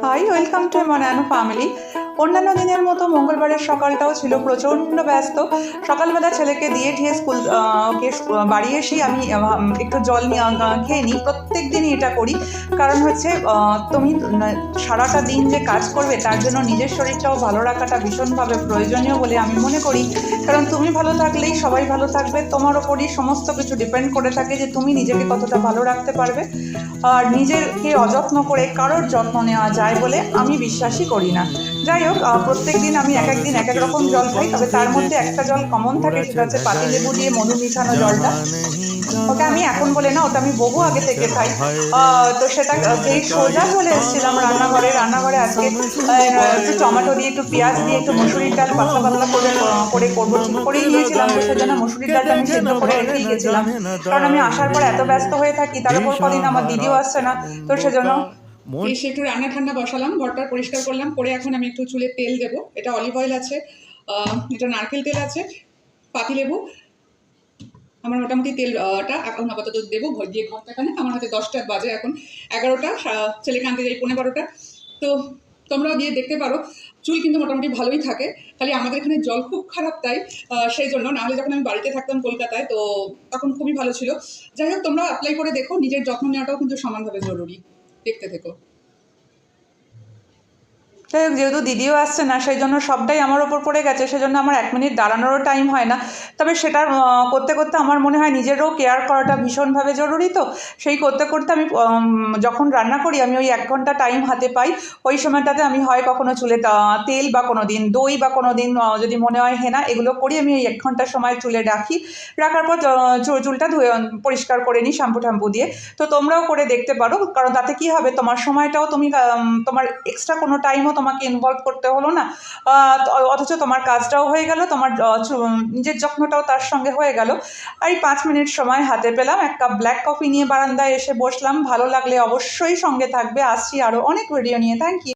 High, welcome to মনানো family. অন্যান্য দিনের মতো মঙ্গলবারের সকালটাও ছিল প্রচণ্ড ব্যস্ত। সকালবেলা ছেলেকে দিয়ে ঠিয়ে স্কুল বাড়ি এসেই আমি একটু জল নিয়ে খেয়ে নিই। প্রত্যেক দিনই এটা করি। কারণ হচ্ছে তুমি সারাটা দিন যে কাজ করবে তার জন্য নিজের শরীরটাও ভালো রাখাটা ভীষণভাবে প্রয়োজনীয় বলে আমি মনে করি। কারণ তুমি ভালো থাকলেই সবাই ভালো থাকবে। তোমার ওপরই সমস্ত কিছু ডিপেন্ড করে থাকে যে তুমি নিজেকে কতটা ভালো রাখতে পারবে। আর নিজেকে অযত্ন করে কারোর যত্ন নেওয়া যায় বলে আমি বিশ্বাসই করি না। যাই হোক, প্রত্যেক দিন আমি এক এক দিন এক এক রকম জল খাই, তবে তার মধ্যে একটা জল কমন থাকে, সেটা হচ্ছে পাতিলেবু দিয়ে মধু মিশানো জলটা। ওটা আমি এখন বলে না, ওটা আমি বহু আগে থেকে খাই। তো সেটা যেই সোজা চলে এসেছিলাম রান্নাঘরে আজকে একটু টমেটো দিয়ে, একটু পেঁয়াজ দিয়ে, একটু মসুরির ডাল পাতলা পাতলা করে করবো ঠিক করেই নিয়েছিলাম। তো সেজন্য মসুরির ডালটা আমি সেদ্ধ করে রেখেই গেছিলাম, কারণ আমি আসার পর এত ব্যস্ত হয়ে থাকি, তার উপর কদিন আমার দিদিও আসছে না। তো সেজন্য এসে একটু রান্না ঠান্ডা বসালাম, ঘরটা পরিষ্কার করলাম, করে এখন আমি একটু চুলে তেল দেবো। এটা অলিভ অয়েল আছে, এটা নারকেল তেল আছে, পাতিলেবু। আমার মোটামুটি তেলটা এখন আপাতত দেবো দিয়ে ঘন্টাখানে। আমার হাতে 10টা বাজে, এখন 11টা, ছেলেকে আনতে যাই 11:15। তো তোমরাও গিয়ে দেখতে পারো, চুল কিন্তু মোটামুটি ভালোই থাকে। খালি আমাদের এখানে জল খুব খারাপ, তাই সেই জন্য। নাহলে যখন আমি বাড়িতে থাকতাম কলকাতায়, তো তখন খুবই ভালো ছিল। যাই হোক, তোমরা অ্যাপ্লাই করে দেখো, নিজের যত্ন নেওয়াটাও কিন্তু সমানভাবে জরুরি। দেখতে থেকো। যাই হোক, যেহেতু দিদিও আসছে না, সেই জন্য সবটাই আমার ওপর পড়ে গেছে, সেজন্য আমার 1 মিনিট দাঁড়ানোরও টাইম হয় না। তবে সেটা করতে করতে আমার মনে হয় নিজেরও কেয়ার করাটা ভীষণভাবে জরুরি। তো সেই করতে করতে আমি যখন রান্না করি, আমি ওই 1 ঘন্টা টাইম হাতে পাই। ওই সময়টাতে আমি হয় কখনো চুলে তেল, বা কোনো দিন দই, বা কোনো দিন যদি মনে হয় হেনা, এগুলো করি। আমি ওই 1 ঘন্টা সময় চুলে রাখি। রাখার পর চুলটা ধুয়ে পরিষ্কার করে নিই শ্যাম্পু দিয়ে। তো তোমরাও করে দেখতে পারো, কারণ তাতে কি হবে, তোমার সময়টাও তুমি তোমার এক্সট্রা কোনো টাইমও তোমাকে ইনভলভ করতে হলো না। অথচ তোমার কাজটাও হয়ে গেল, তোমার নিজের যত্নটাও তার সঙ্গে হয়ে গেল। আর এই 5 মিনিট সময় হাতে পেলাম, 1 কাপ ব্ল্যাক কফি নিয়ে বারান্দায় এসে বসলাম। ভালো লাগলে অবশ্যই সঙ্গে থাকবে, আসছি আরও অনেক ভিডিও নিয়ে। Thank you.